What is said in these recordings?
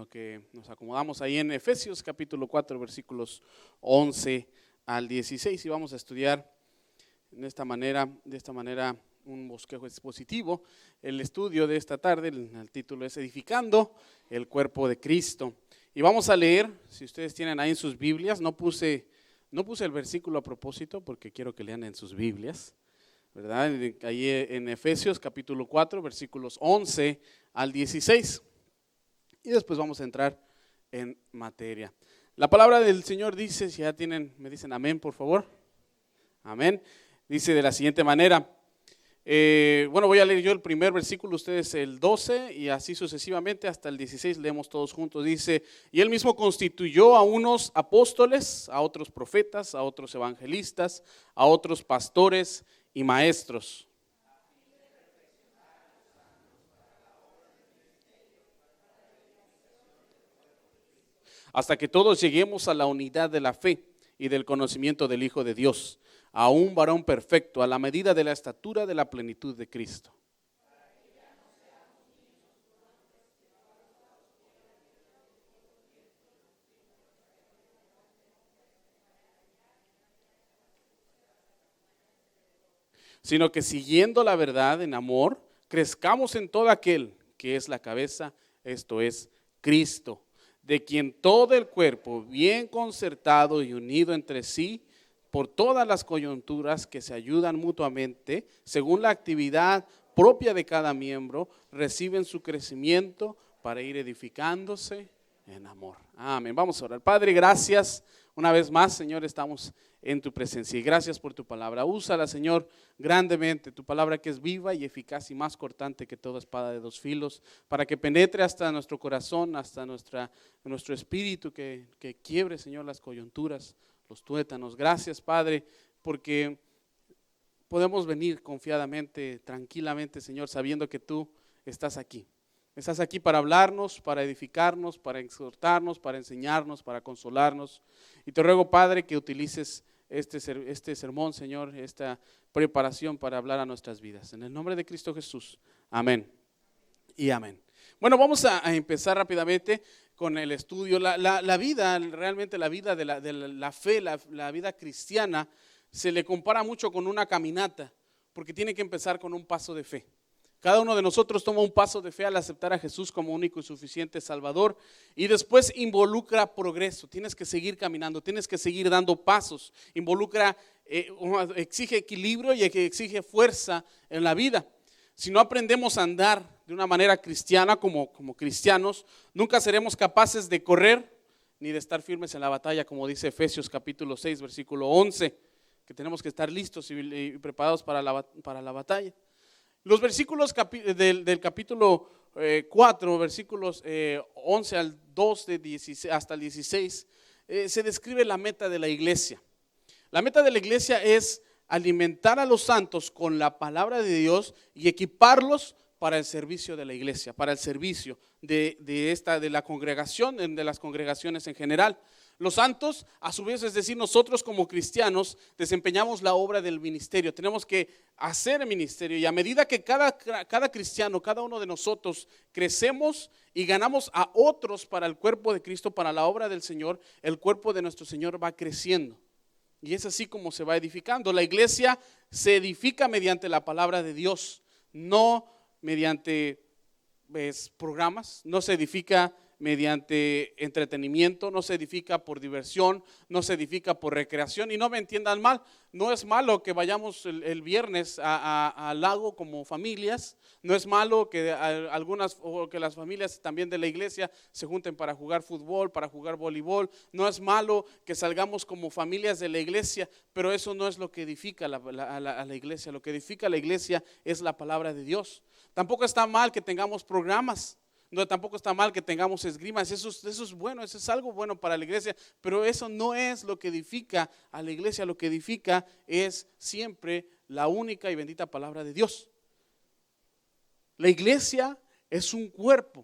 lo que nos acomodamos ahí en Efesios capítulo 4, versículos 11 al 16, y vamos a estudiar de esta manera un bosquejo expositivo. El estudio de esta tarde, el título es Edificando el Cuerpo de Cristo. Y vamos a leer, si ustedes tienen ahí en sus Biblias, no puse el versículo a propósito porque quiero que lean en sus Biblias, ¿verdad? Ahí en Efesios capítulo 4, versículos 11 al 16. Y después vamos a entrar en materia. La palabra del Señor dice, si ya tienen, me dicen amén, por favor. Amén. Dice de la siguiente manera. Voy a leer yo el primer versículo, ustedes el 12 y así sucesivamente hasta el 16, leemos todos juntos. Dice, y él mismo constituyó a unos apóstoles, a otros profetas, a otros evangelistas, a otros pastores y maestros. Hasta que todos lleguemos a la unidad de la fe y del conocimiento del Hijo de Dios, a un varón perfecto, a la medida de la estatura de la plenitud de Cristo. Sino que siguiendo la verdad en amor, crezcamos en todo aquel que es la cabeza, esto es Cristo, de quien todo el cuerpo, bien concertado y unido entre sí, por todas las coyunturas que se ayudan mutuamente, según la actividad propia de cada miembro, reciben su crecimiento para ir edificándose en amor. Amén. Vamos a orar. Padre, gracias una vez más, Señor, estamos en tu presencia y gracias por tu palabra. Úsala, Señor, grandemente, tu palabra que es viva y eficaz y más cortante que toda espada de dos filos, para que penetre hasta nuestro corazón, hasta nuestro espíritu, que quiebre, Señor, las coyunturas, los tuétanos. Gracias, Padre, porque podemos venir confiadamente, tranquilamente, Señor, sabiendo que tú estás aquí. Estás aquí para hablarnos, para edificarnos, para exhortarnos, para enseñarnos, para consolarnos. Y te ruego, Padre, que utilices este sermón, Señor, esta preparación para hablar a nuestras vidas. En el nombre de Cristo Jesús. Amén y amén. Bueno, vamos a empezar rápidamente con el estudio. La vida, realmente la vida de la fe, la vida cristiana, se le compara mucho con una caminata, porque tiene que empezar con un paso de fe. Cada uno de nosotros toma un paso de fe al aceptar a Jesús como único y suficiente Salvador, y después involucra progreso. Tienes que seguir caminando, tienes que seguir dando pasos. Exige equilibrio y exige fuerza en la vida. Si no aprendemos a andar de una manera cristiana como cristianos, nunca seremos capaces de correr ni de estar firmes en la batalla, como dice Efesios capítulo 6, versículo 11, que tenemos que estar listos y preparados para la batalla. Los versículos del capítulo 4, versículos 11 al 2 hasta el 16, se describe la meta de la iglesia. La meta de la iglesia es alimentar a los santos con la palabra de Dios y equiparlos para el servicio de la iglesia, para el servicio de la congregación, de las congregaciones en general. Los santos, a su vez, es decir, nosotros como cristianos desempeñamos la obra del ministerio, tenemos que hacer el ministerio, y a medida que cada cristiano, cada uno de nosotros crecemos y ganamos a otros para el cuerpo de Cristo, para la obra del Señor, el cuerpo de nuestro Señor va creciendo. Y es así como se va edificando. La iglesia se edifica mediante la palabra de Dios, no mediante programas, no se edifica mediante entretenimiento, no se edifica por diversión, no se edifica por recreación. Y no me entiendan mal, no es malo que vayamos el viernes al lago como familias, no es malo que que las familias también de la iglesia se junten para jugar fútbol, para jugar voleibol, no es malo que salgamos como familias de la iglesia, pero eso no es lo que edifica a la iglesia. Lo que edifica a la iglesia es la palabra de Dios. Tampoco está mal que tengamos programas. No, tampoco está mal que tengamos esgrimas, eso es bueno, eso es algo bueno para la iglesia, pero eso no es lo que edifica a la iglesia. Lo que edifica es siempre la única y bendita palabra de Dios. La iglesia es un cuerpo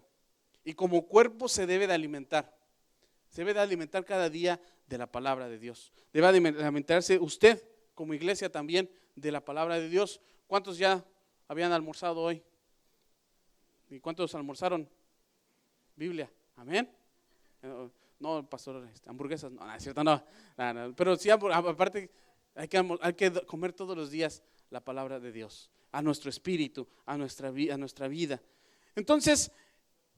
y como cuerpo se debe de alimentar. Se debe de alimentar cada día de la palabra de Dios. Debe alimentarse usted como iglesia también de la palabra de Dios. ¿Cuántos ya habían almorzado hoy? ¿Y cuántos almorzaron? Biblia. Amén. No, pastor, hamburguesas, no, es cierto, no. Pero sí, aparte hay que comer todos los días la palabra de Dios, a nuestro espíritu, a nuestra vida. Entonces,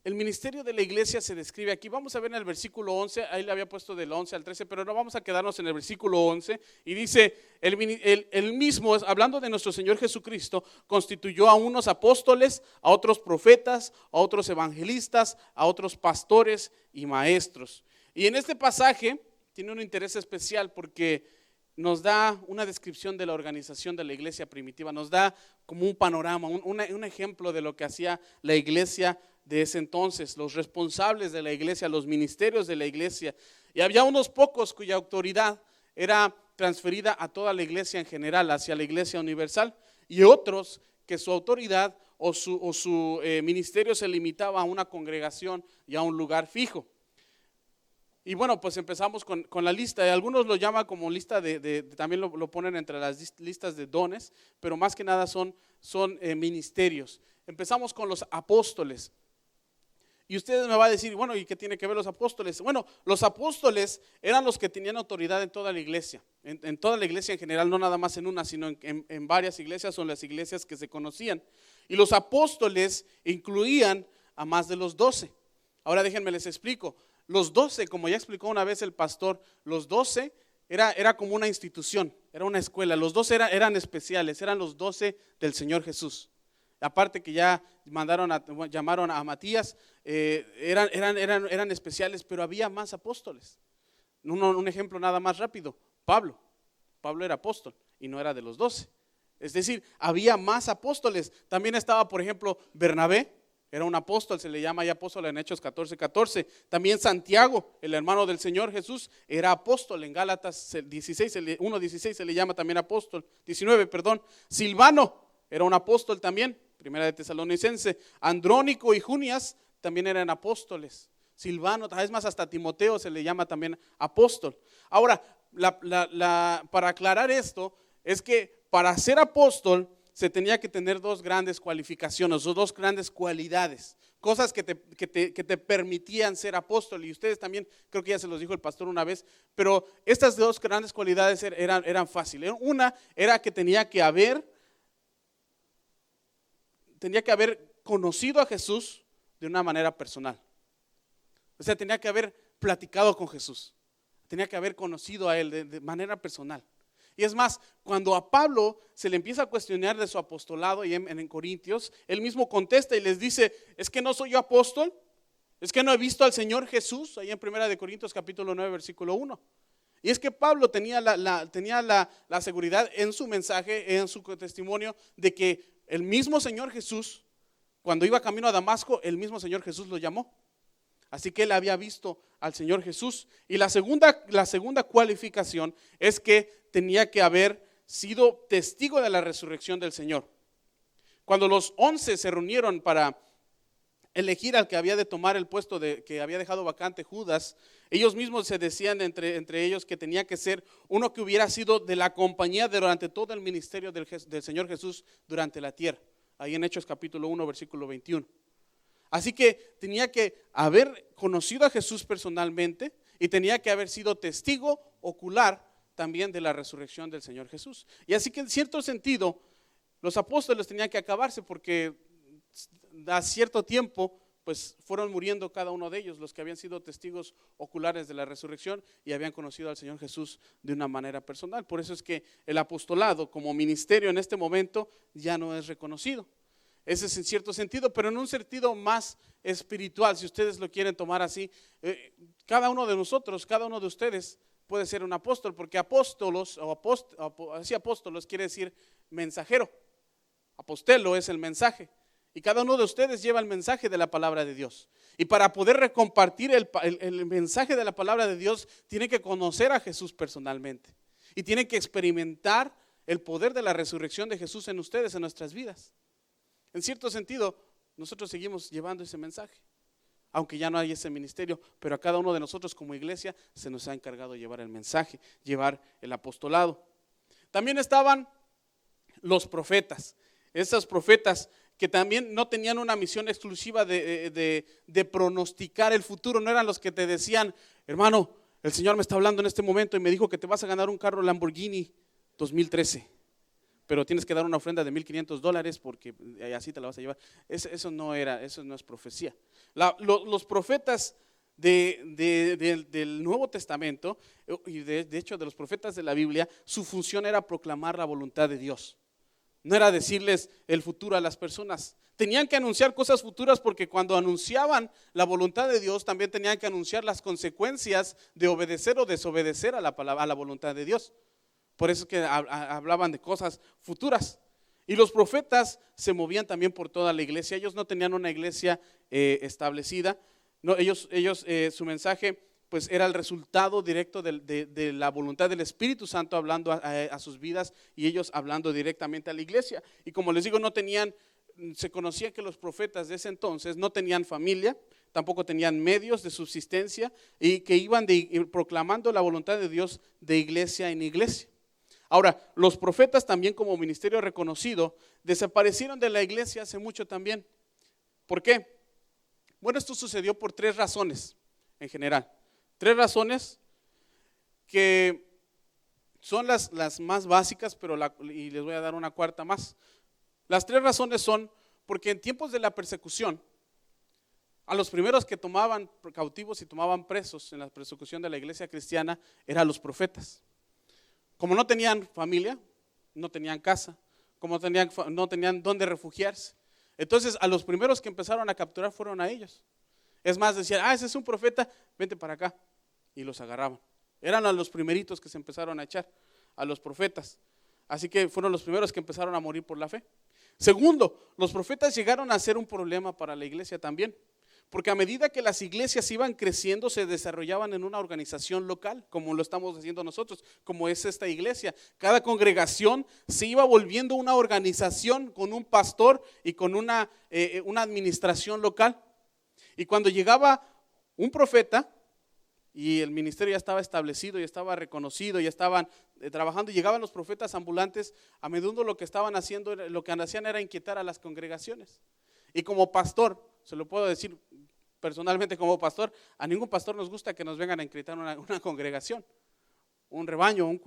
el ministerio de la iglesia se describe aquí. Vamos a ver en el versículo 11, ahí le había puesto del 11 al 13, pero no vamos a quedarnos en el versículo 11. Y dice, el mismo, hablando de nuestro Señor Jesucristo, constituyó a unos apóstoles, a otros profetas, a otros evangelistas, a otros pastores y maestros. Y en este pasaje tiene un interés especial porque nos da una descripción de la organización de la iglesia primitiva, nos da como un panorama, un ejemplo de lo que hacía la iglesia de ese entonces, los responsables de la iglesia, los ministerios de la iglesia. Y había unos pocos cuya autoridad era transferida a toda la iglesia en general, hacia la iglesia universal, y otros que su autoridad o su ministerio se limitaba a una congregación y a un lugar fijo. Y bueno, pues empezamos con la lista. Algunos lo llaman como lista también lo ponen entre las listas de dones, pero más que nada son ministerios. Empezamos con los apóstoles. Y ustedes me van a decir, bueno, ¿y qué tiene que ver los apóstoles? Bueno, los apóstoles eran los que tenían autoridad en toda la iglesia, en toda la iglesia en general, no nada más en una, sino en varias iglesias o en las iglesias que se conocían. Y los apóstoles incluían a más de los 12. Ahora déjenme les explico. Los 12, como ya explicó una vez el pastor, los 12 era como una institución, era una escuela. Los 12 eran especiales, eran los 12 del Señor Jesús. Aparte que ya llamaron a Matías, eran especiales, pero había más apóstoles. Un ejemplo nada más rápido, Pablo era apóstol y no era de los 12. Es decir, había más apóstoles. También estaba, por ejemplo, Bernabé, era un apóstol, se le llama ya apóstol en Hechos 14:14. También Santiago, el hermano del Señor Jesús, era apóstol en Gálatas 1:16 se le llama también apóstol, 19, perdón. Silvano era un apóstol también, Primera de Tesalonicense. Andrónico y Junias también eran apóstoles. Silvano, es más, hasta Timoteo se le llama también apóstol. Ahora, para aclarar esto, es que para ser apóstol se tenía que tener dos grandes cualificaciones, o dos grandes cualidades, cosas que te permitían ser apóstol. Y ustedes también, creo que ya se los dijo el pastor una vez, pero estas dos grandes cualidades eran fáciles. Una era que tenía que haber conocido a Jesús de una manera personal. O sea, tenía que haber platicado con Jesús, tenía que haber conocido a Él de manera personal. Y es más, cuando a Pablo se le empieza a cuestionar de su apostolado y en Corintios, él mismo contesta y les dice, ¿es que no soy yo apóstol? ¿Es que no he visto al Señor Jesús? Ahí en 1 Corintios capítulo 9 versículo 1. Y es que Pablo tenía la seguridad en su mensaje, en su testimonio, de que el mismo Señor Jesús, cuando iba camino a Damasco, el mismo Señor Jesús lo llamó. Así que él había visto al Señor Jesús. Y la segunda cualificación es que tenía que haber sido testigo de la resurrección del Señor. Cuando los 11 se reunieron para elegir al que había de tomar el puesto que había dejado vacante Judas, ellos mismos se decían entre ellos que tenía que ser uno que hubiera sido de la compañía durante todo el ministerio del Señor Jesús durante la tierra. Ahí en Hechos capítulo 1 versículo 21. Así que tenía que haber conocido a Jesús personalmente y tenía que haber sido testigo ocular también de la resurrección del Señor Jesús. Y así que en cierto sentido los apóstoles tenían que acabarse porque a cierto tiempo pues fueron muriendo cada uno de ellos, los que habían sido testigos oculares de la resurrección y habían conocido al Señor Jesús de una manera personal. Por eso es que el apostolado como ministerio en este momento ya no es reconocido. Ese es en cierto sentido, pero en un sentido más espiritual, si ustedes lo quieren tomar así, cada uno de nosotros, cada uno de ustedes puede ser un apóstol, porque apóstolos quiere decir mensajero. Apostelo es el mensaje, y cada uno de ustedes lleva el mensaje de la palabra de Dios. Y para poder compartir el mensaje de la palabra de Dios, tiene que conocer a Jesús personalmente, y tiene que experimentar el poder de la resurrección de Jesús en ustedes, en nuestras vidas. En cierto sentido, nosotros seguimos llevando ese mensaje, aunque ya no hay ese ministerio, pero a cada uno de nosotros como iglesia se nos ha encargado llevar el mensaje, llevar el apostolado. También estaban los profetas, esos profetas que también no tenían una misión exclusiva de pronosticar el futuro. No eran los que te decían, hermano, el Señor me está hablando en este momento y me dijo que te vas a ganar un carro Lamborghini 2013, pero tienes que dar una ofrenda de $1,500 porque así te la vas a llevar. Eso no es profecía. Los profetas del Nuevo Testamento, y de hecho de los profetas de la Biblia, su función era proclamar la voluntad de Dios. No era decirles el futuro a las personas. Tenían que anunciar cosas futuras porque cuando anunciaban la voluntad de Dios, también tenían que anunciar las consecuencias de obedecer o desobedecer a la voluntad de Dios. Por eso es que hablaban de cosas futuras. Y los profetas se movían también por toda la iglesia. Ellos no tenían una iglesia establecida. No, su mensaje pues era el resultado directo de la voluntad del Espíritu Santo hablando a sus vidas y ellos hablando directamente a la iglesia. Y como les digo, se conocía que los profetas de ese entonces no tenían familia, tampoco tenían medios de subsistencia y que iban proclamando la voluntad de Dios de iglesia en iglesia. Ahora, los profetas también como ministerio reconocido desaparecieron de la iglesia hace mucho también. ¿Por qué? Bueno, esto sucedió por 3 razones en general. 3 razones que son las más básicas, y les voy a dar una cuarta más. Las 3 razones son porque en tiempos de la persecución, a los primeros que tomaban cautivos y tomaban presos en la persecución de la iglesia cristiana eran los profetas. Como no tenían familia, no tenían casa, como no tenían dónde refugiarse, entonces a los primeros que empezaron a capturar fueron a ellos. Es más, decían, ese es un profeta, vente para acá. Y los agarraban. Eran a los primeritos que se empezaron a echar, a los profetas. Así que fueron los primeros que empezaron a morir por la fe. Segundo, los profetas llegaron a ser un problema para la iglesia también. Porque a medida que las iglesias iban creciendo, se desarrollaban en una organización local, como lo estamos haciendo nosotros, como es esta iglesia. Cada congregación se iba volviendo una organización con un pastor y con una administración local. Y cuando llegaba un profeta y el ministerio ya estaba establecido, ya estaba reconocido, ya estaban trabajando, y llegaban los profetas ambulantes, a menudo lo que estaban haciendo, lo que hacían era inquietar a las congregaciones. Y como pastor, se lo puedo decir personalmente como pastor, a ningún pastor nos gusta que nos vengan a inquietar una congregación, un rebaño,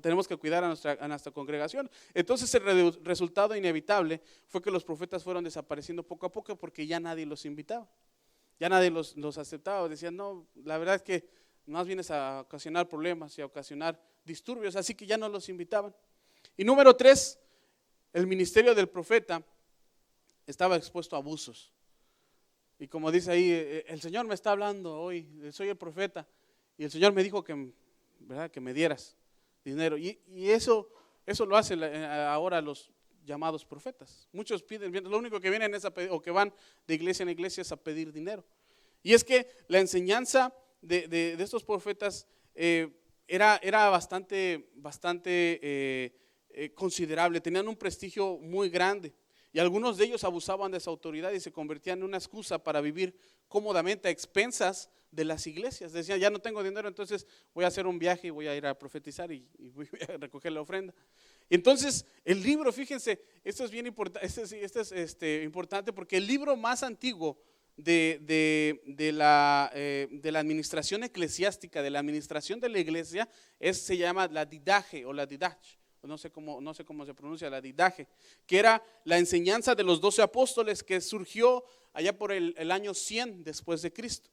tenemos que cuidar a nuestra congregación. Entonces el resultado inevitable fue que los profetas fueron desapareciendo poco a poco porque ya nadie los invitaba, ya nadie los aceptaba. Decían, no, la verdad es que más vienes a ocasionar problemas y a ocasionar disturbios, así que ya no los invitaban. Y número 3, el ministerio del profeta estaba expuesto a abusos. Y como dice ahí, el Señor me está hablando hoy, soy el profeta, y el Señor me dijo que me dieras dinero. Y eso lo hacen ahora los llamados profetas. Muchos piden, lo único que vienen es o que van de iglesia en iglesia es a pedir dinero. Y es que la enseñanza de estos profetas era bastante considerable, tenían un prestigio muy grande. Y algunos de ellos abusaban de esa autoridad y se convertían en una excusa para vivir cómodamente a expensas de las iglesias. Decían, ya no tengo dinero, entonces voy a hacer un viaje y voy a ir a profetizar y voy a recoger la ofrenda. Entonces, el libro, fíjense, esto es bien importante, importante porque el libro más antiguo de la administración eclesiástica, de la administración de la iglesia, se llama la Didache o la Didach. No sé cómo se pronuncia, la Didache, que era la enseñanza de los 12 apóstoles que surgió allá por el año 100 después de Cristo.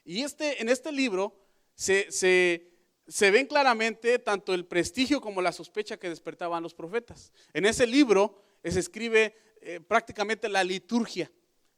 Y en este libro se ven claramente tanto el prestigio como la sospecha que despertaban los profetas. En ese libro se escribe prácticamente la liturgia,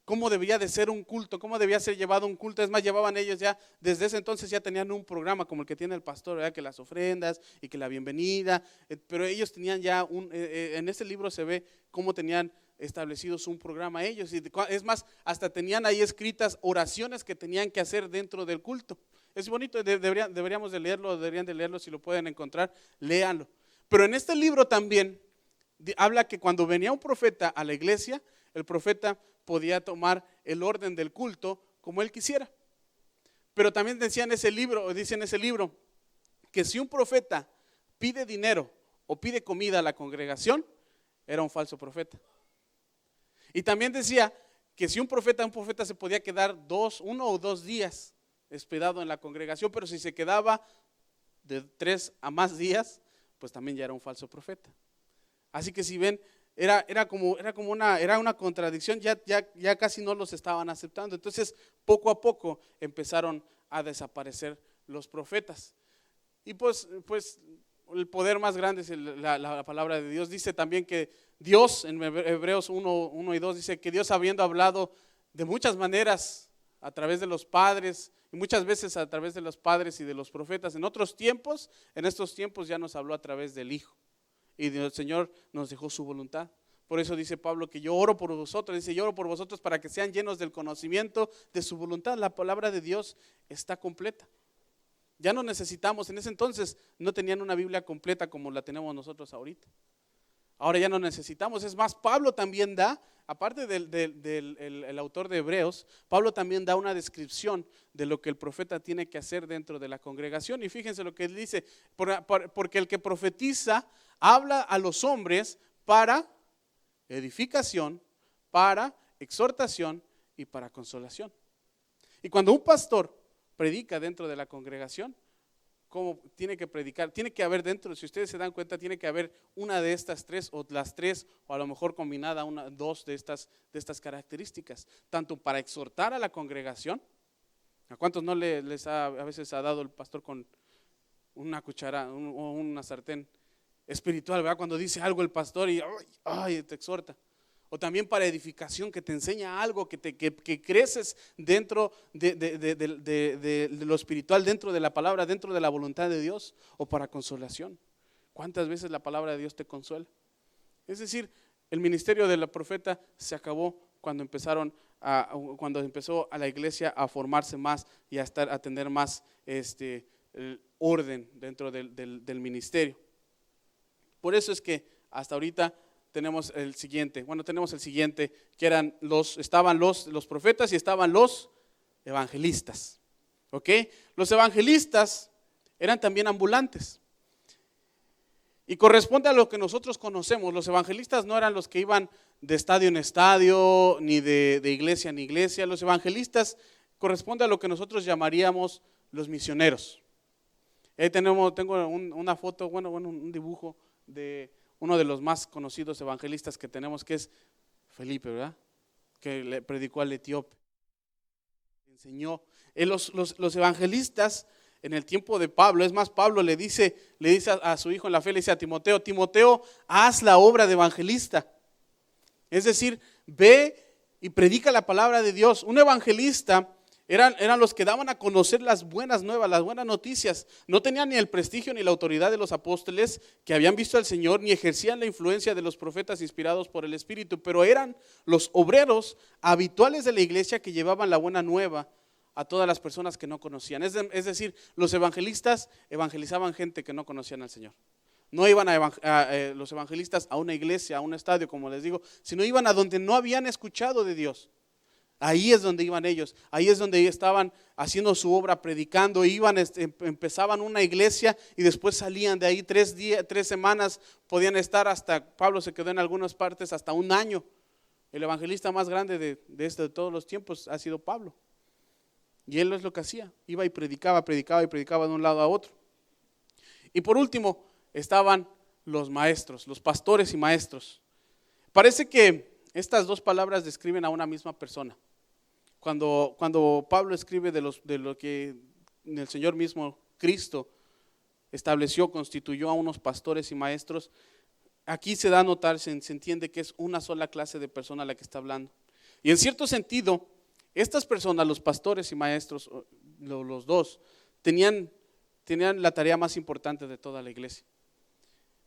cómo debía de ser un culto, cómo debía ser llevado un culto. Es más, llevaban ellos ya, desde ese entonces ya tenían un programa como el que tiene el pastor, ¿verdad? Que las ofrendas y que la bienvenida, pero ellos tenían ya en ese libro se ve cómo tenían establecidos un programa ellos. Y es más, hasta tenían ahí escritas oraciones que tenían que hacer dentro del culto. Es bonito, deberíamos de leerlo, deberían de leerlo, si lo pueden encontrar, léanlo. Pero en este libro también habla que cuando venía un profeta a la iglesia, el profeta podía tomar el orden del culto como él quisiera. Pero también dice en ese libro, que si un profeta pide dinero o pide comida a la congregación, era un falso profeta. Y también decía que si un profeta se podía quedar 1 o 2 días hospedado en la congregación, pero si se quedaba de 3 a más días, pues también ya era un falso profeta. Así que si ven, era una contradicción, ya casi no los estaban aceptando. Entonces, poco a poco empezaron a desaparecer los profetas. Y pues el poder más grande es la palabra de Dios. Dice también que Dios, en Hebreos 1 y 2, dice que Dios, habiendo hablado de muchas maneras a través de los padres, y muchas veces a través de los padres y de los profetas en otros tiempos, en estos tiempos ya nos habló a través del Hijo. Y el Señor nos dejó su voluntad. Por eso dice Pablo que yo oro por vosotros, dice yo oro por vosotros para que sean llenos del conocimiento de su voluntad. La palabra de Dios está completa. Ya no necesitamos, en ese entonces no tenían una Biblia completa como la tenemos nosotros ahorita. Ahora ya no necesitamos, es más, Pablo también da, aparte del autor de Hebreos, Pablo también da una descripción de lo que el profeta tiene que hacer dentro de la congregación. Y fíjense lo que él dice, porque el que profetiza habla a los hombres para edificación, para exhortación y para consolación. Y cuando un pastor predica dentro de la congregación, ¿cómo tiene que predicar? Tiene que haber dentro, si ustedes se dan cuenta, tiene que haber una de estas 3 o las 3, o a lo mejor combinada 2 de estas características, tanto para exhortar a la congregación. ¿A cuántos no a veces ha dado el pastor con una cuchara o una sartén espiritual, ¿verdad? Cuando dice algo el pastor y te exhorta. O también para edificación, que te enseña algo, que creces dentro de lo espiritual, dentro de la palabra, dentro de la voluntad de Dios. O para consolación. ¿Cuántas veces la palabra de Dios te consuela? Es decir, el ministerio del profeta se acabó cuando empezó a la iglesia a formarse más y a tener más orden dentro del ministerio. Por eso es que hasta ahorita tenemos el siguiente, que estaban los profetas y estaban los evangelistas. ¿Ok? Los evangelistas eran también ambulantes. Y corresponde a lo que nosotros conocemos. Los evangelistas no eran los que iban de estadio en estadio, ni de iglesia en iglesia. Los evangelistas corresponde a lo que nosotros llamaríamos los misioneros. Tengo una foto, un dibujo de uno de los más conocidos evangelistas que tenemos, que es Felipe, ¿verdad? Que le predicó al etíope, enseñó. Los evangelistas en el tiempo de Pablo, es más, Pablo le dice a su hijo en la fe, le dice a Timoteo, haz la obra de evangelista. Es decir, ve y predica la palabra de Dios. Un evangelista eran los que daban a conocer las buenas nuevas, las buenas noticias. No tenían ni el prestigio ni la autoridad de los apóstoles que habían visto al Señor, ni ejercían la influencia de los profetas inspirados por el Espíritu, pero eran los obreros habituales de la iglesia que llevaban la buena nueva a todas las personas que no conocían. Es decir, los evangelistas evangelizaban gente que no conocían al Señor. No iban los evangelistas a una iglesia, a un estadio, como les digo, sino iban a donde no habían escuchado de Dios. Ahí es donde iban ellos, ahí es donde estaban haciendo su obra, predicando, empezaban una iglesia y después salían de ahí 3 semanas, podían estar hasta, Pablo se quedó en algunas partes hasta 1 año. El evangelista más grande de todos los tiempos ha sido Pablo. Y él es lo que hacía, iba y predicaba de un lado a otro. Y por último estaban los maestros, los pastores y maestros. Parece que estas 2 palabras describen a una misma persona. Cuando Pablo escribe de lo que el Señor mismo, Cristo, estableció, constituyó a unos pastores y maestros, aquí se da a notar, se entiende que es una sola clase de persona a la que está hablando. Y en cierto sentido, estas personas, los pastores y maestros, los 2, tenían la tarea más importante de toda la iglesia.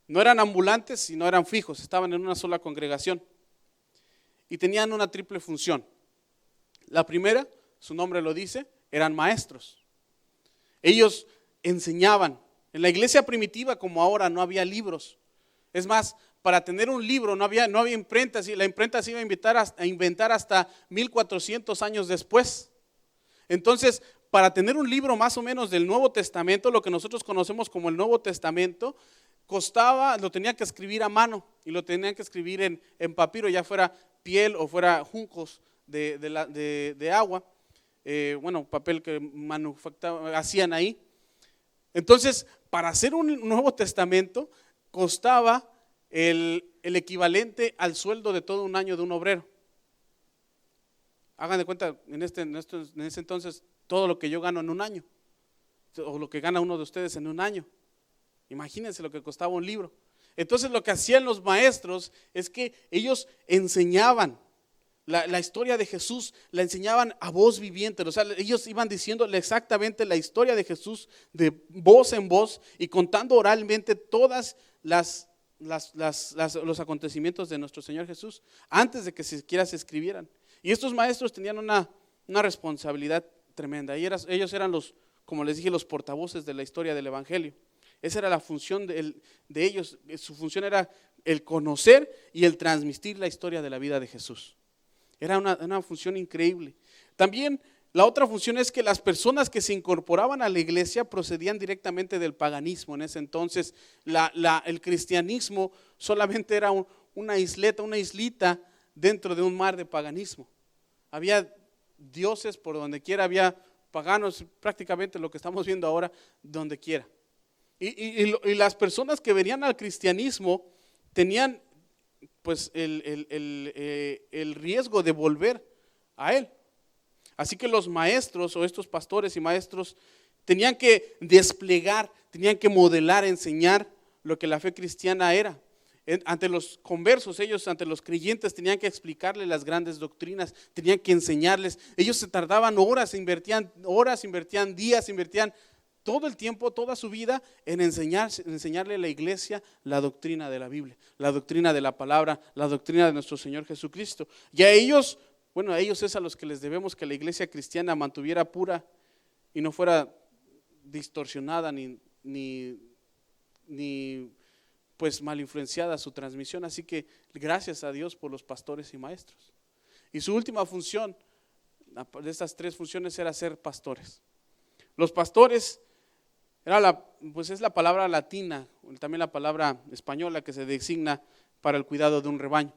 No eran ambulantes, sino eran fijos, estaban en una sola congregación. Y tenían una triple función. La primera, su nombre lo dice, eran maestros. Ellos enseñaban. En la iglesia primitiva, como ahora, no había libros. Es más, para tener un libro no había imprentas, y la imprenta se iba a inventar hasta 1400 años después. Entonces, para tener un libro más o menos del Nuevo Testamento, lo que nosotros conocemos como el Nuevo Testamento, lo tenían que escribir a mano y lo tenían que escribir en papiro, ya fuera piel o fuera juncos de agua, papel que hacían ahí. Entonces, para hacer un Nuevo Testamento costaba el equivalente al sueldo de todo un año de un obrero. Hagan de cuenta, en ese entonces, todo lo que yo gano en un año, o lo que gana uno de ustedes en un año. Imagínense lo que costaba un libro. Entonces lo que hacían los maestros es que ellos enseñaban la historia de Jesús, la enseñaban a voz viviente. O sea, ellos iban diciéndole exactamente la historia de Jesús de voz en voz y contando oralmente todas los acontecimientos de nuestro Señor Jesús antes de que siquiera se escribieran. Y estos maestros tenían una responsabilidad tremenda. Ellos eran como les dije, los portavoces de la historia del Evangelio. Esa era la función de ellos. Su función era el conocer y el transmitir la historia de la vida de Jesús. Era una función increíble. También la otra función es que las personas que se incorporaban a la iglesia procedían directamente del paganismo. En ese entonces el cristianismo solamente era una islita dentro de un mar de paganismo. Había dioses por donde quiera, había paganos, prácticamente lo que estamos viendo ahora, donde quiera. Y las personas que venían al cristianismo tenían pues el riesgo de volver a él. Así que los maestros o estos pastores y maestros tenían que desplegar, tenían que modelar, enseñar lo que la fe cristiana era. Ante los conversos, ellos ante los creyentes tenían que explicarles las grandes doctrinas, tenían que enseñarles. Ellos se tardaban horas, invertían días, invertían todo el tiempo, toda su vida en enseñarle a la iglesia la doctrina de la Biblia, la doctrina de la palabra, la doctrina de nuestro Señor Jesucristo. Y a ellos es a los que les debemos que la iglesia cristiana mantuviera pura y no fuera distorsionada ni pues mal influenciada su transmisión. Así que gracias a Dios por los pastores y maestros. Y su última función de estas tres funciones era ser pastores. Los pastores es la palabra latina, también la palabra española que se designa para el cuidado de un rebaño.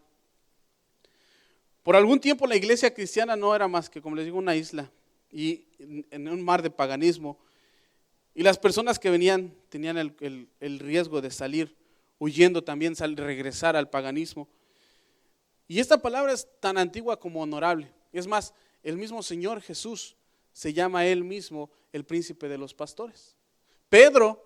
Por algún tiempo la iglesia cristiana no era más que, como les digo, una isla y en un mar de paganismo. Y las personas que venían tenían el riesgo de salir huyendo también, regresar al paganismo. Y esta palabra es tan antigua como honorable. Es más, el mismo Señor Jesús se llama a él mismo el príncipe de los pastores. Pedro,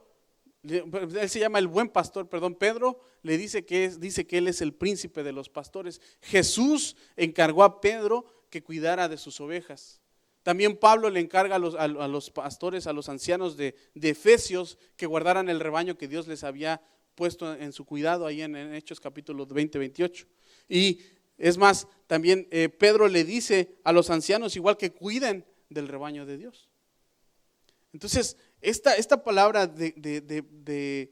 él se llama el buen pastor, Pedro le dice que él es el príncipe de los pastores. Jesús encargó a Pedro que cuidara de sus ovejas. También Pablo le encarga a los pastores, a los ancianos de Efesios, que guardaran el rebaño que Dios les había puesto en su cuidado ahí en Hechos capítulo 20-28. Y es más, también Pedro le dice a los ancianos igual que cuiden del rebaño de Dios. Entonces, esta palabra de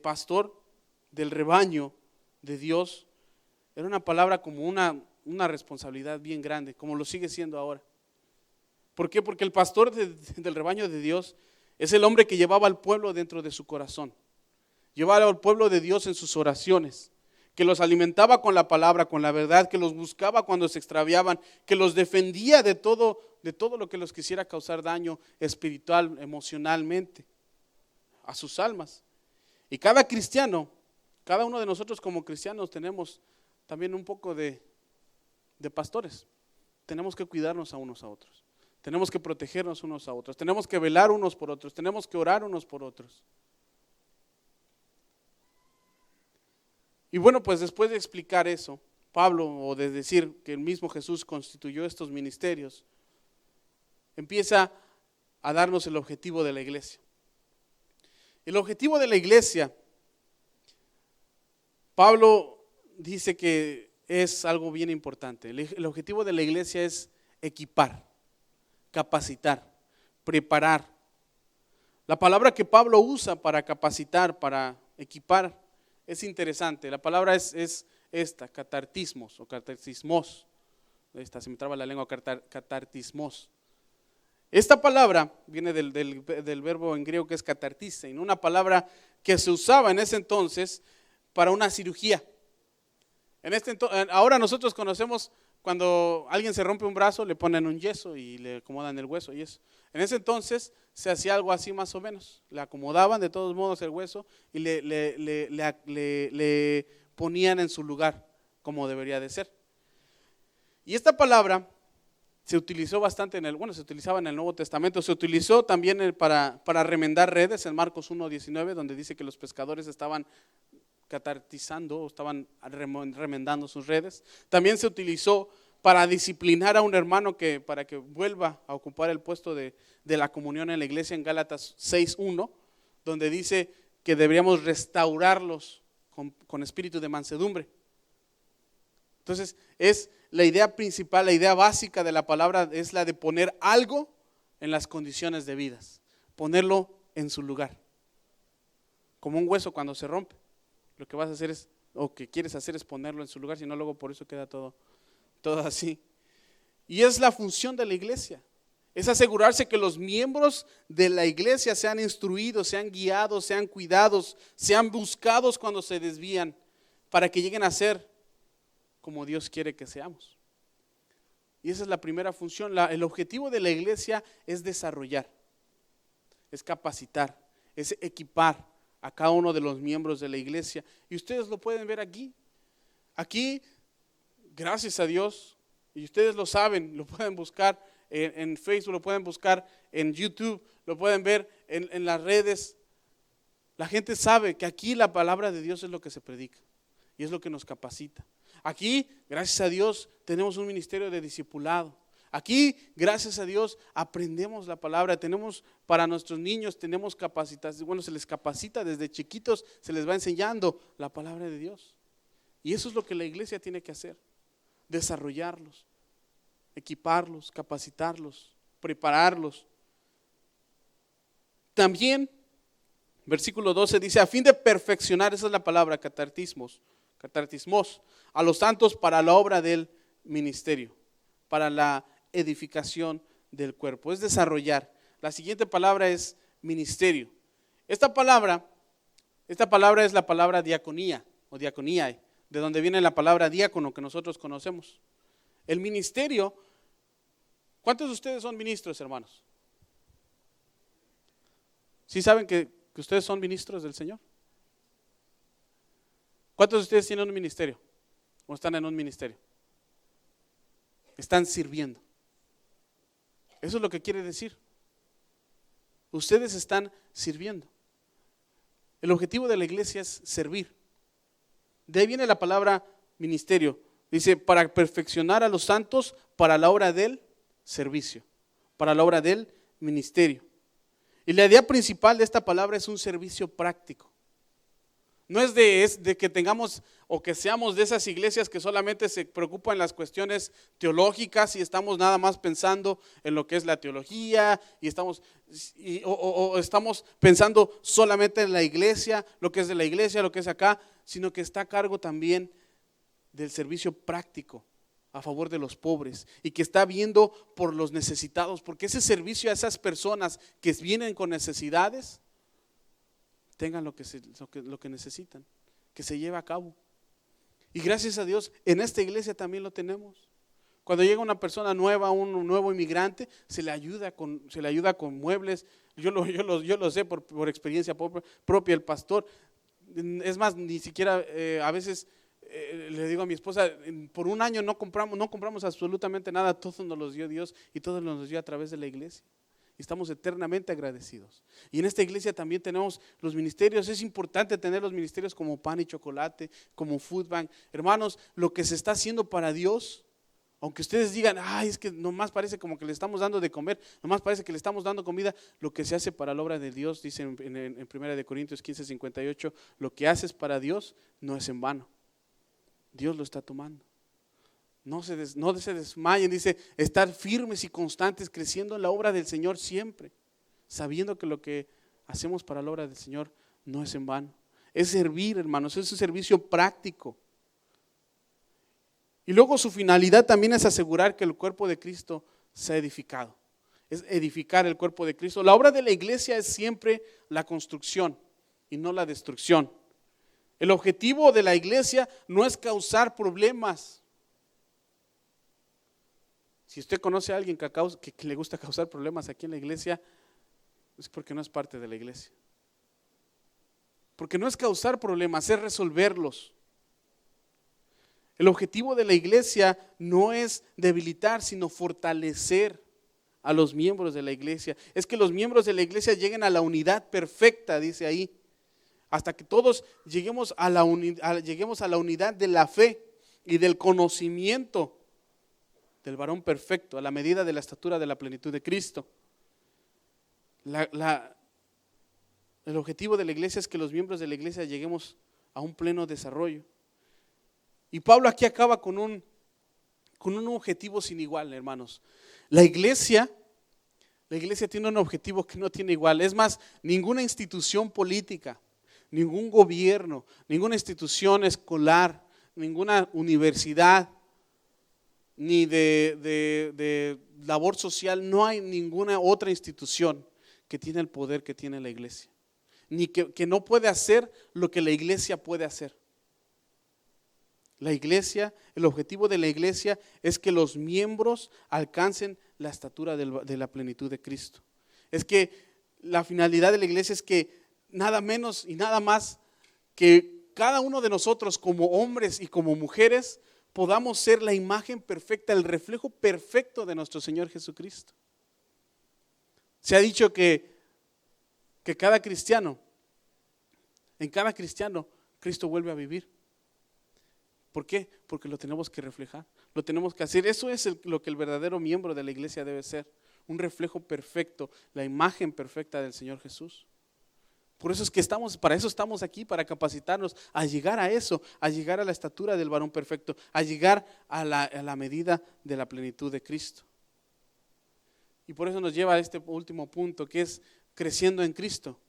pastor, del rebaño de Dios, era una palabra como una responsabilidad bien grande, como lo sigue siendo ahora. ¿Por qué? Porque el pastor del rebaño de Dios es el hombre que llevaba al pueblo dentro de su corazón, llevaba al pueblo de Dios en sus oraciones, que los alimentaba con la palabra, con la verdad, que los buscaba cuando se extraviaban, que los defendía de todo lo que los quisiera causar daño espiritual, emocionalmente, a sus almas. Y cada cristiano, cada uno de nosotros como cristianos tenemos también un poco de pastores. Tenemos que cuidarnos a unos a otros, tenemos que protegernos unos a otros, tenemos que velar unos por otros, tenemos que orar unos por otros. Y bueno, pues después de explicar eso, Pablo, o de decir que el mismo Jesús constituyó estos ministerios, empieza a darnos el objetivo de la iglesia. El objetivo de la iglesia, Pablo dice que es algo bien importante. El objetivo de la iglesia es equipar, capacitar, preparar. La palabra que Pablo usa para capacitar, para equipar, es interesante. La palabra es esta, catartismos o catartismos. Se me traba la lengua, catartismos. Esta palabra viene del verbo en griego que es catartisein, una palabra que se usaba en ese entonces para una cirugía. Ahora nosotros conocemos cuando alguien se rompe un brazo, le ponen un yeso y le acomodan el hueso y eso. En ese entonces se hacía algo así más o menos. Le acomodaban de todos modos el hueso y le ponían en su lugar como debería de ser. Y esta palabra se utilizó bastante se utilizaba en el Nuevo Testamento. Se utilizó también para remendar redes en Marcos 1:19, donde dice que los pescadores estaban catartizando o estaban remendando sus redes. También se utilizó para disciplinar a un hermano para que vuelva a ocupar el puesto de la comunión en la iglesia, en Gálatas 6:1, donde dice que deberíamos restaurarlos con espíritu de mansedumbre. Entonces es la idea principal, la idea básica de la palabra es la de poner algo en las condiciones debidas, ponerlo en su lugar. Como un hueso cuando se rompe, lo que vas a hacer o que quieres hacer es ponerlo en su lugar, si no luego por eso queda todo así. Y es la función de la iglesia, es asegurarse que los miembros de la iglesia sean instruidos, sean guiados, sean cuidados, sean buscados cuando se desvían, para que lleguen a ser como Dios quiere que seamos. Y esa es la primera función. El objetivo de la iglesia es desarrollar, es capacitar, es equipar a cada uno de los miembros de la iglesia. Y ustedes lo pueden ver aquí. Aquí, gracias a Dios, y ustedes lo saben, lo pueden buscar en Facebook, lo pueden buscar en YouTube, lo pueden ver en las redes. La gente sabe que aquí la palabra de Dios es lo que se predica y es lo que nos capacita. Aquí, gracias a Dios, tenemos un ministerio de discipulado. Aquí, gracias a Dios, aprendemos la palabra. Tenemos para nuestros niños, tenemos capacitación. Se les capacita desde chiquitos, se les va enseñando la palabra de Dios. Y eso es lo que la iglesia tiene que hacer: desarrollarlos, equiparlos, capacitarlos, prepararlos. También, versículo 12 dice: a fin de perfeccionar, esa es la palabra, catartismos, a los santos para la obra del ministerio, para la edificación del cuerpo. Es desarrollar. La siguiente palabra es ministerio. Esta palabra es la palabra diaconía o diaconíae, de donde viene la palabra diácono que nosotros conocemos. El ministerio, ¿cuántos de ustedes son ministros, hermanos? ¿Sí saben que ustedes son ministros del Señor? ¿Cuántos de ustedes tienen un ministerio o están en un ministerio? Están sirviendo. Eso es lo que quiere decir. Ustedes están sirviendo. El objetivo de la iglesia es servir. De ahí viene la palabra ministerio. Dice: para perfeccionar a los santos para la obra del servicio, para la obra del ministerio. Y la idea principal de esta palabra es un servicio práctico. No es de que tengamos o que seamos de esas iglesias que solamente se preocupan en las cuestiones teológicas y estamos nada más pensando en lo que es la teología o estamos pensando solamente en la iglesia, lo que es de la iglesia, lo que es acá, sino que está a cargo también del servicio práctico a favor de los pobres y que está viendo por los necesitados, porque ese servicio a esas personas que vienen con necesidades tengan lo que necesitan, que se lleve a cabo. Y gracias a Dios, en esta iglesia también lo tenemos. Cuando llega una persona nueva, un nuevo inmigrante, se le ayuda con muebles. Yo lo sé por experiencia propia, el pastor. Es más, ni siquiera a veces le digo a mi esposa: por un año no compramos absolutamente nada, todo nos los dio Dios y todo nos los dio a través de la iglesia. Y estamos eternamente agradecidos. Y en esta iglesia también tenemos los ministerios. Es importante tener los ministerios como Pan y Chocolate, como Food Bank. Hermanos, lo que se está haciendo para Dios, aunque ustedes digan: ay, es que nomás parece como que le estamos dando de comer, nomás parece que le estamos dando comida, lo que se hace para la obra de Dios, dice en 1 Corintios 15:58, lo que haces para Dios no es en vano. Dios lo está tomando. No se desmayen, dice: estar firmes y constantes, creciendo en la obra del Señor siempre, sabiendo que lo que hacemos para la obra del Señor no es en vano. Es servir, hermanos, es un servicio práctico. Y luego su finalidad también es asegurar que el cuerpo de Cristo sea edificado. Es edificar el cuerpo de Cristo. La obra de la iglesia es siempre la construcción y no la destrucción. El objetivo de la iglesia no es causar problemas. Si usted conoce a alguien que le gusta causar problemas aquí en la iglesia, es porque no es parte de la iglesia. Porque no es causar problemas, es resolverlos. El objetivo de la iglesia no es debilitar, sino fortalecer a los miembros de la iglesia. Es que los miembros de la iglesia lleguen a la unidad perfecta, dice ahí. Hasta que todos lleguemos a la unidad de la fe y del conocimiento del varón perfecto, a la medida de la estatura de la plenitud de Cristo. El objetivo de la iglesia es que los miembros de la iglesia lleguemos a un pleno desarrollo. Y Pablo aquí acaba con un objetivo sin igual, hermanos. La iglesia tiene un objetivo que no tiene igual. Es más, ninguna institución política, ningún gobierno, ninguna institución escolar, ninguna universidad, ni de labor social, no hay ninguna otra institución que tiene el poder que tiene la iglesia. Ni que no puede hacer lo que la iglesia puede hacer. La iglesia, el objetivo de la iglesia es que los miembros alcancen la estatura de la plenitud de Cristo. Es que la finalidad de la iglesia es que nada menos y nada más que cada uno de nosotros como hombres y como mujeres podamos ser la imagen perfecta, el reflejo perfecto de nuestro Señor Jesucristo. Se ha dicho que en cada cristiano, Cristo vuelve a vivir. ¿Por qué? Porque lo tenemos que reflejar, lo tenemos que hacer. Eso es lo que el verdadero miembro de la iglesia debe ser, un reflejo perfecto, la imagen perfecta del Señor Jesús. Por eso es que para eso estamos aquí, para capacitarnos a llegar a eso, a llegar a la estatura del varón perfecto, a llegar a la medida de la plenitud de Cristo. Y por eso nos lleva a este último punto, que es creciendo en Cristo.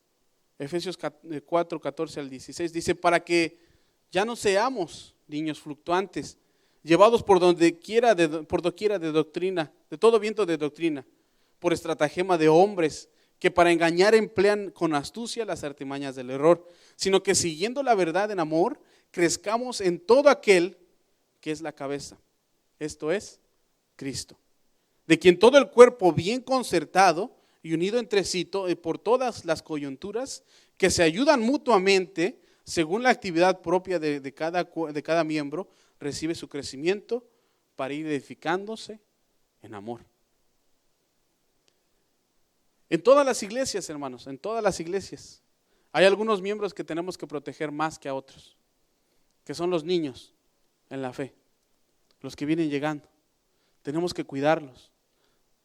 Efesios 4, 14 al 16 dice: para que ya no seamos niños fluctuantes, llevados por doquiera de doctrina, de todo viento de doctrina, por estratagema de hombres que para engañar emplean con astucia las artimañas del error, sino que siguiendo la verdad en amor, crezcamos en todo aquel que es la cabeza, esto es Cristo, de quien todo el cuerpo bien concertado y unido entre sí por todas las coyunturas, que se ayudan mutuamente según la actividad propia de cada miembro, recibe su crecimiento para ir edificándose en amor. En todas las iglesias, hermanos, en todas las iglesias, hay algunos miembros que tenemos que proteger más que a otros, que son los niños en la fe, los que vienen llegando. Tenemos que cuidarlos,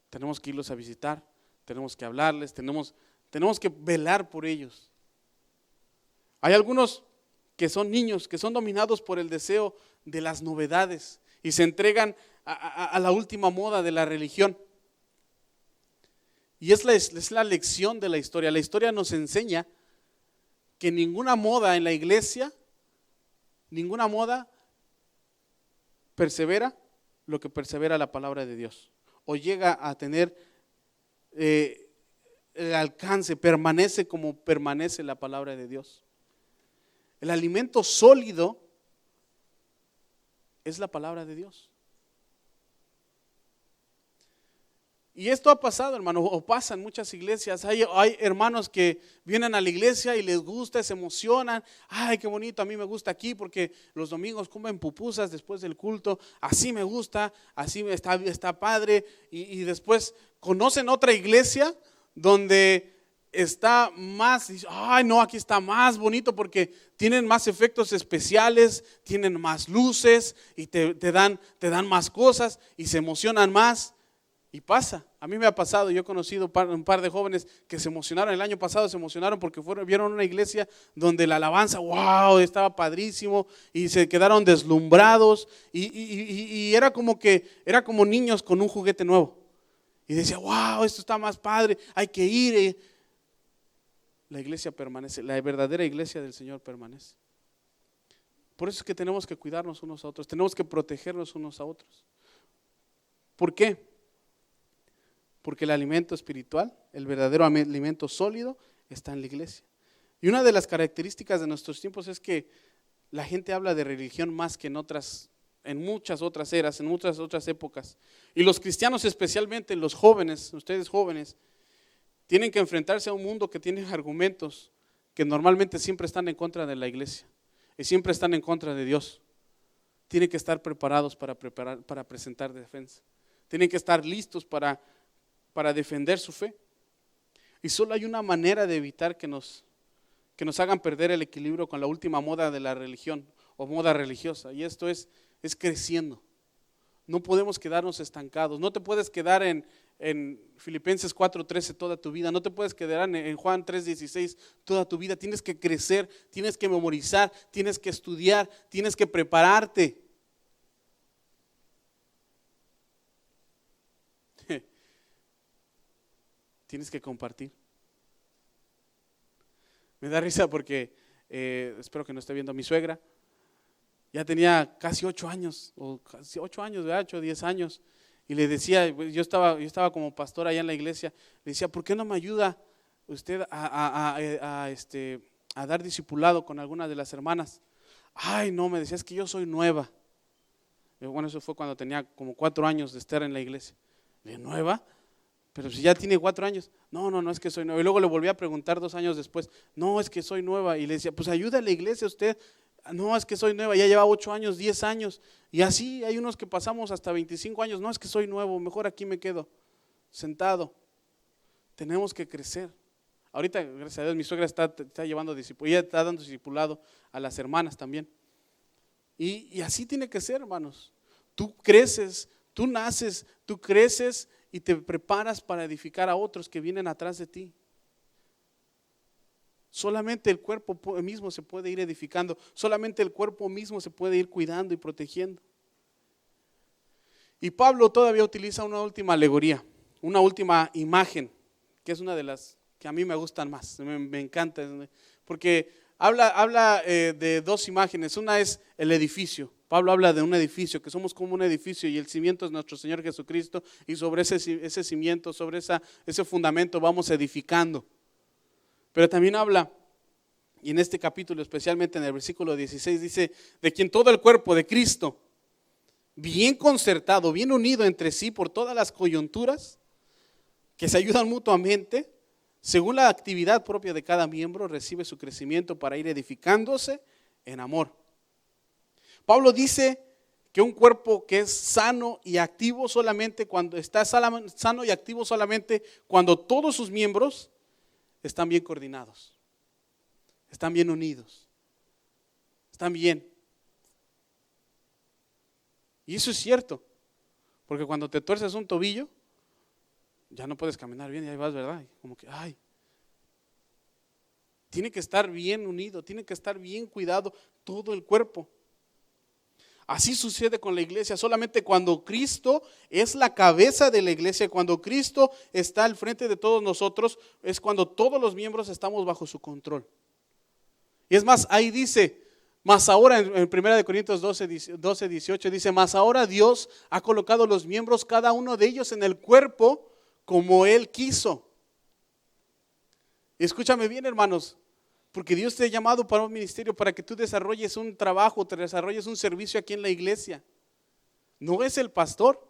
tenemos que irlos a visitar, tenemos que hablarles, tenemos que velar por ellos. Hay algunos que son niños, que son dominados por el deseo de las novedades y se entregan a la última moda de la religión. Y es la lección de la historia. La historia nos enseña que ninguna moda en la iglesia, ninguna moda persevera lo que persevera la palabra de Dios, o llega a tener el alcance, permanece como permanece la palabra de Dios. El alimento sólido es la palabra de Dios. Y esto ha pasado, hermano, o pasa en muchas iglesias. Hay hermanos que vienen a la iglesia y les gusta, se emocionan. Ay, qué bonito, a mí me gusta aquí porque los domingos comen pupusas después del culto. Así me gusta, así está padre. Y después conocen otra iglesia donde está más, ay no, aquí está más bonito porque tienen más efectos especiales, tienen más luces y te dan más cosas y se emocionan más. Y pasa, a mí me ha pasado, yo he conocido un par de jóvenes que se emocionaron, el año pasado se emocionaron porque vieron una iglesia donde la alabanza, wow, estaba padrísimo y se quedaron deslumbrados y era como niños con un juguete nuevo. Y decía, wow, esto está más padre, hay que ir. La iglesia permanece, la verdadera iglesia del Señor permanece. Por eso es que tenemos que cuidarnos unos a otros, tenemos que protegernos unos a otros. ¿Por qué? Porque el alimento espiritual, el verdadero alimento sólido, está en la iglesia. Y una de las características de nuestros tiempos es que la gente habla de religión más que en muchas otras eras, en muchas otras épocas. Y los cristianos, especialmente los jóvenes, ustedes jóvenes, tienen que enfrentarse a un mundo que tiene argumentos que normalmente siempre están en contra de la iglesia y siempre están en contra de Dios. Tienen que estar preparados para presentar defensa. Tienen que estar listos para defender su fe. Y solo hay una manera de evitar que nos hagan perder el equilibrio con la última moda de la religión o moda religiosa, y esto es creciendo. No podemos quedarnos estancados. No te puedes quedar en Filipenses 4:13 toda tu vida. No te puedes quedar en Juan 3:16 toda tu vida. Tienes que crecer, tienes que memorizar, tienes que estudiar, tienes que prepararte. Tienes que compartir. Me da risa porque espero que no esté viendo a mi suegra. Ya tenía casi 8 años, o casi 8 años, 8 o 10 años. Y le decía, yo estaba como pastor allá en la iglesia, le decía, ¿por qué no me ayuda usted a dar discipulado con alguna de las hermanas? Ay, no, me decía, es que yo soy nueva. Bueno, eso fue cuando tenía como 4 años de estar en la iglesia. ¿De nueva? Pero si ya tiene 4 años. No, es que soy nueva. Y luego le volví a preguntar 2 años después. No, es que soy nueva. Y le decía, pues ayuda a la iglesia usted. No, es que soy nueva. Ya lleva 8 años, 10 años. Y así hay unos que pasamos hasta 25 años. No, es que soy nuevo. Mejor aquí me quedo sentado. Tenemos que crecer. Ahorita, gracias a Dios, mi suegra está llevando discipulado. Ella está dando discipulado a las hermanas también. Y así tiene que ser, hermanos. Tú creces, tú naces, tú creces y te preparas para edificar a otros que vienen atrás de ti. Solamente el cuerpo mismo se puede ir edificando, solamente el cuerpo mismo se puede ir cuidando y protegiendo. Y Pablo todavía utiliza una última alegoría, una última imagen, que es una de las que a mí me gustan más, me encanta, porque habla de 2 imágenes. Una es el edificio. Pablo habla de un edificio, que somos como un edificio y el cimiento es nuestro Señor Jesucristo, y sobre ese cimiento, sobre ese fundamento vamos edificando. Pero también habla, y en este capítulo especialmente en el versículo 16 dice, de quien todo el cuerpo de Cristo, bien concertado, bien unido entre sí por todas las coyunturas, que se ayudan mutuamente, según la actividad propia de cada miembro, recibe su crecimiento para ir edificándose en amor. Pablo dice que un cuerpo que es sano y activo solamente cuando está sano y activo solamente cuando todos sus miembros están bien coordinados, están bien unidos, están bien. Y eso es cierto, porque cuando te tuerces un tobillo, ya no puedes caminar bien y ahí vas, ¿verdad? Como que, tiene que estar bien unido, tiene que estar bien cuidado todo el cuerpo. Así sucede con la iglesia. Solamente cuando Cristo es la cabeza de la iglesia, cuando Cristo está al frente de todos nosotros, es cuando todos los miembros estamos bajo su control. Y es más, ahí dice, más ahora en 1 Corintios 12:18 dice, más ahora Dios ha colocado los miembros, cada uno de ellos en el cuerpo como Él quiso. Y escúchame bien, hermanos. Porque Dios te ha llamado para un ministerio, para que tú desarrolles un trabajo, te desarrolles un servicio aquí en la iglesia. No es el pastor,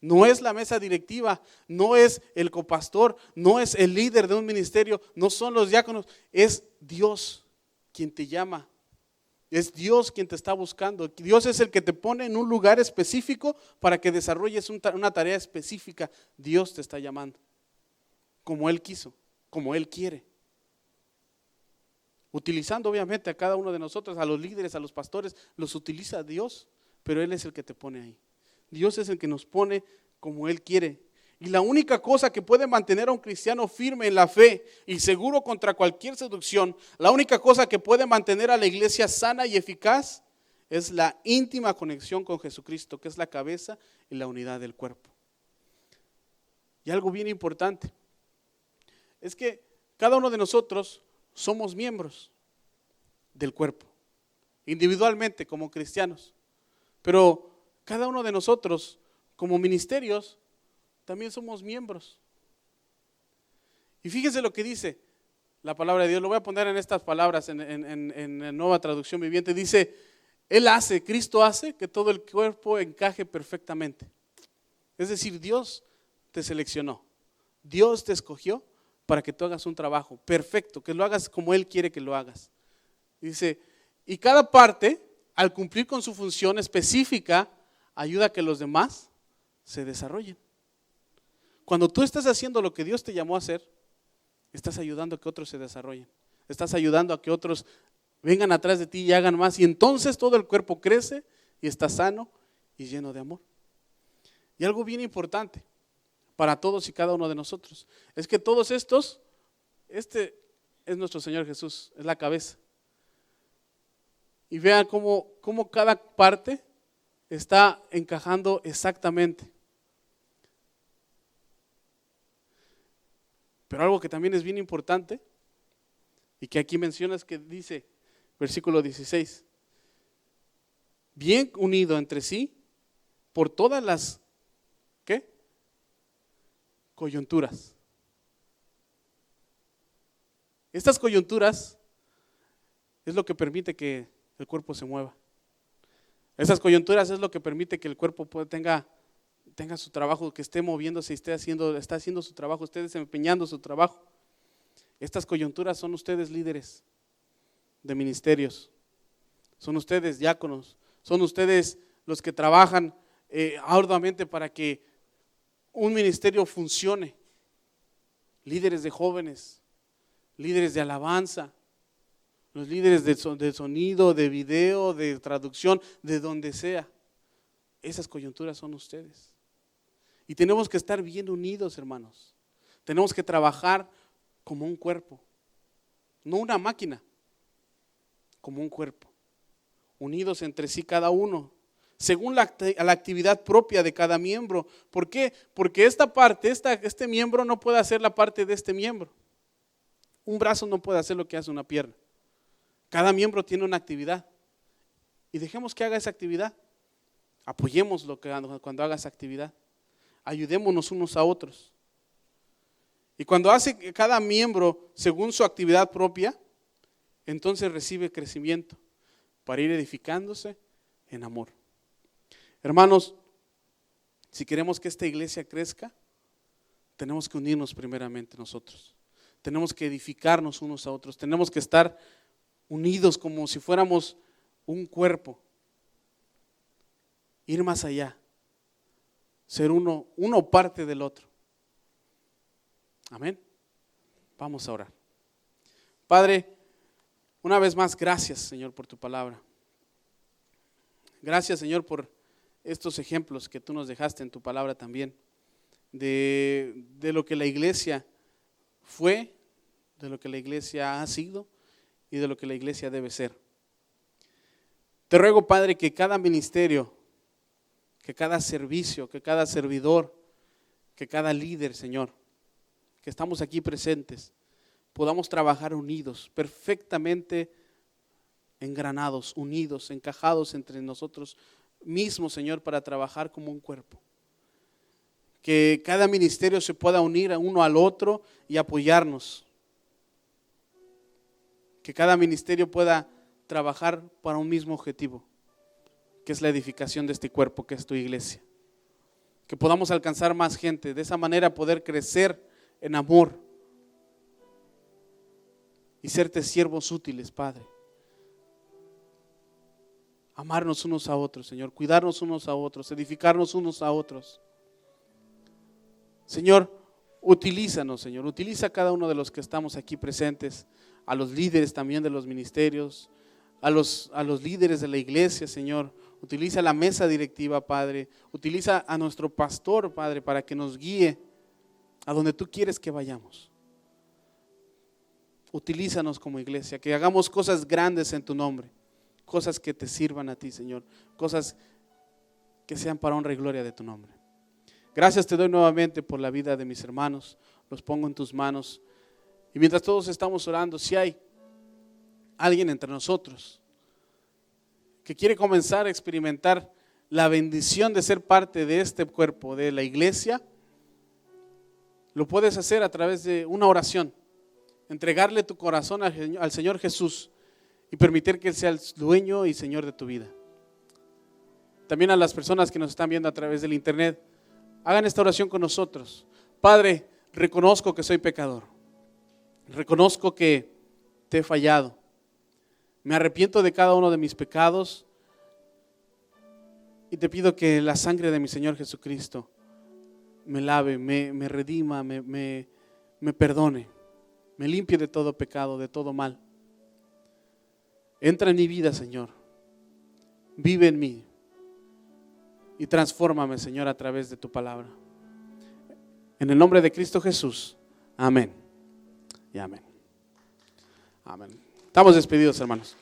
no es la mesa directiva, no es el copastor, no es el líder de un ministerio, no son los diáconos, es Dios quien te llama. Es Dios quien te está buscando. Dios es el que te pone en un lugar específico para que desarrolles una tarea específica. Dios te está llamando, como Él quiso, como Él quiere. Utilizando obviamente a cada uno de nosotros, a los líderes, a los pastores, los utiliza Dios, pero Él es el que te pone ahí. Dios es el que nos pone como Él quiere. Y la única cosa que puede mantener a un cristiano firme en la fe y seguro contra cualquier seducción, la única cosa que puede mantener a la iglesia sana y eficaz es la íntima conexión con Jesucristo, que es la cabeza y la unidad del cuerpo. Y algo bien importante es que cada uno de nosotros somos miembros del cuerpo, individualmente como cristianos, pero cada uno de nosotros como ministerios también somos miembros. Y fíjense lo que dice, la palabra de Dios. Lo voy a poner en estas palabras, en la Nueva Traducción Viviente. Dice, Cristo hace que todo el cuerpo encaje perfectamente. Es decir, Dios te seleccionó, Dios te escogió para que tú hagas un trabajo perfecto, que lo hagas como Él quiere que lo hagas. Dice, y cada parte, al cumplir con su función específica, ayuda a que los demás se desarrollen. Cuando tú estás haciendo lo que Dios te llamó a hacer, estás ayudando a que otros se desarrollen. Estás ayudando a que otros vengan atrás de ti y hagan más. Y entonces todo el cuerpo crece y está sano y lleno de amor. Y algo bien importante para todos y cada uno de nosotros es que todos estos, este es nuestro Señor Jesús, es la cabeza. Y vean cómo cada parte está encajando exactamente. Pero algo que también es bien importante y que aquí menciona es que dice, versículo 16, bien unido entre sí por todas las, ¿qué? Coyunturas. Estas coyunturas es lo que permite que el cuerpo se mueva. Estas coyunturas es lo que permite que el cuerpo tenga su trabajo, que esté moviéndose y está haciendo su trabajo, esté desempeñando su trabajo. Estas coyunturas son ustedes líderes de ministerios, son ustedes diáconos, son ustedes los que trabajan arduamente para que un ministerio funcione. Líderes de jóvenes, líderes de alabanza, los líderes de sonido, de video, de traducción, de donde sea. Esas coyunturas son ustedes. Y tenemos que estar bien unidos, hermanos. Tenemos que trabajar como un cuerpo, no una máquina, como un cuerpo, unidos entre sí cada uno, según la actividad propia de cada miembro. ¿Por qué? Porque este miembro no puede hacer la parte de este miembro. Un brazo no puede hacer lo que hace una pierna. Cada miembro tiene una actividad y dejemos que haga esa actividad. Apoyémoslo cuando haga esa actividad. Ayudémonos unos a otros. Y cuando hace cada miembro según su actividad propia, entonces recibe crecimiento para ir edificándose en amor. Hermanos, si queremos que esta iglesia crezca, tenemos que unirnos primeramente nosotros. Tenemos que edificarnos unos a otros. Tenemos que estar unidos como si fuéramos un cuerpo. Ir más allá. Ser uno parte del otro. Amén. Vamos a orar. Padre, una vez más, gracias, Señor, por tu palabra. Gracias, Señor, por estos ejemplos que tú nos dejaste en tu palabra también, de lo que la iglesia fue, de lo que la iglesia ha sido y de lo que la iglesia debe ser. Te ruego, Padre, que cada ministerio, que cada servicio, que cada servidor, que cada líder, Señor, que estamos aquí presentes, podamos trabajar unidos, perfectamente engranados, unidos, encajados entre nosotros mismos, Señor, para trabajar como un cuerpo. Que cada ministerio se pueda unir uno al otro y apoyarnos. Que cada ministerio pueda trabajar para un mismo objetivo, que es la edificación de este cuerpo, que es tu iglesia. Que podamos alcanzar más gente, de esa manera poder crecer en amor y serte siervos útiles, Padre. Amarnos unos a otros, Señor, cuidarnos unos a otros, edificarnos unos a otros. Señor, utilízanos, Señor, utiliza a cada uno de los que estamos aquí presentes, a los líderes también de los ministerios, a los líderes de la iglesia, Señor. Utiliza la mesa directiva, Padre. Utiliza a nuestro pastor, Padre, para que nos guíe a donde tú quieres que vayamos. Utilízanos como iglesia, que hagamos cosas grandes en tu nombre, cosas que te sirvan a ti, Señor, cosas que sean para honra y gloria de tu nombre. Gracias te doy nuevamente por la vida de mis hermanos, los pongo en tus manos. Y mientras todos estamos orando, si hay alguien entre nosotros que quiere comenzar a experimentar la bendición de ser parte de este cuerpo, de la iglesia, lo puedes hacer a través de una oración. entregarle tu corazón al Señor Jesús y permitir que Él sea el dueño y Señor de tu vida. También a las personas que nos están viendo a través del internet, hagan esta oración con nosotros. Padre, reconozco que soy pecador. Reconozco que te he fallado. Me arrepiento de cada uno de mis pecados y te pido que la sangre de mi Señor Jesucristo me lave, me redima, me perdone, me limpie de todo pecado, de todo mal. Entra en mi vida, Señor. Vive en mí y transfórmame, Señor, a través de tu palabra. En el nombre de Cristo Jesús. Amén y amén. Amén. Estamos despedidos, hermanos.